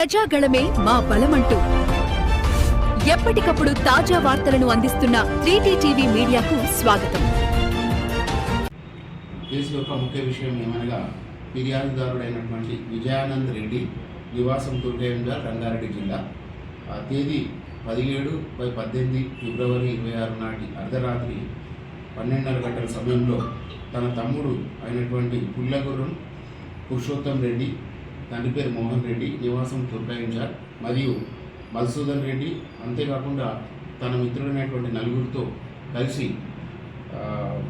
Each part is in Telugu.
ప్రజాగళమే మా బలమంటూ ఎప్పటికప్పుడు తాజా వార్తలను అందిస్తున్న 3T టీవీ మీడియాకు స్వాగతం. కేసు యొక్క ముఖ్య విషయం ఏమనగా ఫిర్యాదుదారుడైనటువంటి విజయానంద్ రెడ్డి నివాసం దుర్గయంగా రంగారెడ్డి జిల్లా తేదీ 17/18 ఫిబ్రవరి 26 నాటి అర్ధరాత్రి 12:30 గంటల సమయంలో తన తమ్ముడు అయినటువంటి పుల్లగుర్రం పురుషోత్తం రెడ్డి, తండ్రి పేరు మోహన్ రెడ్డి, నివాసం తుర్కాయించార్ మరియు మధుసూదన్ రెడ్డి, అంతేకాకుండా తన మిత్రుడైనటువంటి నలుగురితో కలిసి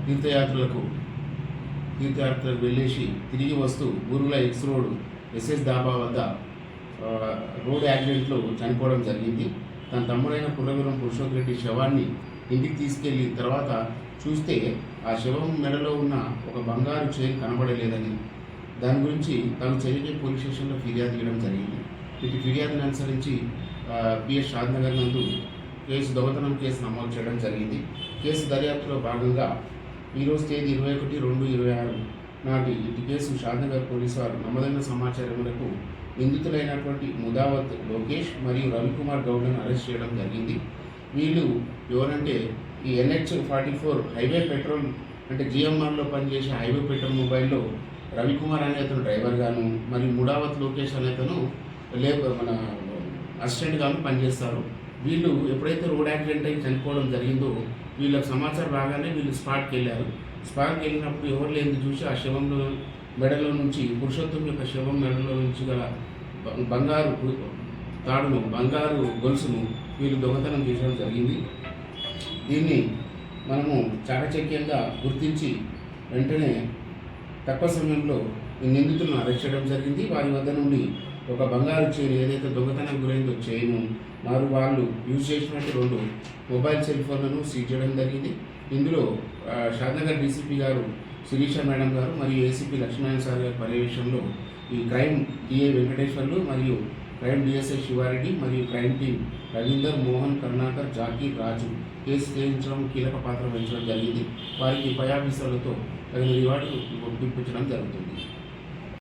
తీర్థయాత్రలకు వెళ్ళేసి తిరిగి వస్తూ ఊరుల ఎక్స్ రోడ్ ఎస్ఎస్ దాబా వద్ద రోడ్ యాక్సిడెంట్లో చనిపోవడం జరిగింది. తన తమ్ముడైన పుల్లగుర్రం పురుషోత్తం రెడ్డి శవాన్ని ఇంటికి తీసుకెళ్ళి తర్వాత చూస్తే ఆ శవం మెడలో ఉన్న ఒక బంగారు చైన్ కనబడలేదని, దాని గురించి తాను చెరిగే పోలీస్ స్టేషన్లో ఫిర్యాదు చేయడం జరిగింది. ఇటు ఫిర్యాదును అనుసరించి పిఎస్ షాద్నగర్ నందు దొంగతనం కేసు నమోదు చేయడం జరిగింది. కేసు దర్యాప్తులో భాగంగా ఈరోజు తేదీ 21/2/26 నాటి ఇటు కేసు షాద్నగర్ పోలీసు వారు నమ్మదైన సమాచారం మేరకు నిందితులైనటువంటి ముదావత్ లోకేష్ మరియు రవికుమార్ గౌడ్లను అరెస్ట్ చేయడం జరిగింది. వీళ్ళు ఎవరంటే ఈ NH-44 హైవే పెట్రోల్ అంటే GMRలో పనిచేసే హైవే పెట్రోల్ మొబైల్లో రవికుమార్ అనే అతను డ్రైవర్ గాను మరియు ముడావత్ లోకేష్ అనే అతను మన అసిస్టెంట్ గాను పనిచేస్తారు. వీళ్ళు ఎప్పుడైతే రోడ్ యాక్సిడెంట్ అయి చనిపోవడం జరిగిందో వీళ్ళకి సమాచారం రాగానే వీళ్ళు స్పాట్కి వెళ్ళారు. స్పాట్కి వెళ్ళినప్పుడు ఎవరు లేని చూసి ఆ శవంలో మెడలో నుంచి పురుషోత్తం యొక్క శవం మెడలో నుంచి గల బంగారు తాడును, బంగారు గొలుసును వీళ్ళు దొంగతనం చేయడం జరిగింది. దీన్ని మనము చాకచక్యంగా గుర్తించి వెంటనే తక్కువ సమయంలో ఈ నిందితులను అరెస్ట్ చేయడం జరిగింది. వారి వద్ద నుండి ఒక బంగారు చైన్, ఏదైతే దొంగతనం గురైందో చైను, వాళ్ళు యూజ్ చేసినట్టు 2 మొబైల్ సెల్ ఫోన్లను సీజ్ చేయడం జరిగింది. ఇందులో షాద్నగర్ డీసీపీ గారు శిరీష మేడం గారు మరియు ఏసీపీ లక్ష్మీనారాయణ సార్ గారి పర్యవేక్షణలో ఈ క్రైమ్ టీఏ వెంకటేశ్వర్లు మరియు క్రైమ్ డిఎస్ఐ శివారెడ్డి మరియు క్రైమ్ టీం రవీందర్, మోహన్, కరుణాకర్, జాకీర్, రాజు కేసు ఛేదించడం కీలక పాత్ర వహించడం జరిగింది. వారికి పై ఆఫీసర్లతో తగిన రివార్డు ఇప్పించడం జరుగుతుంది.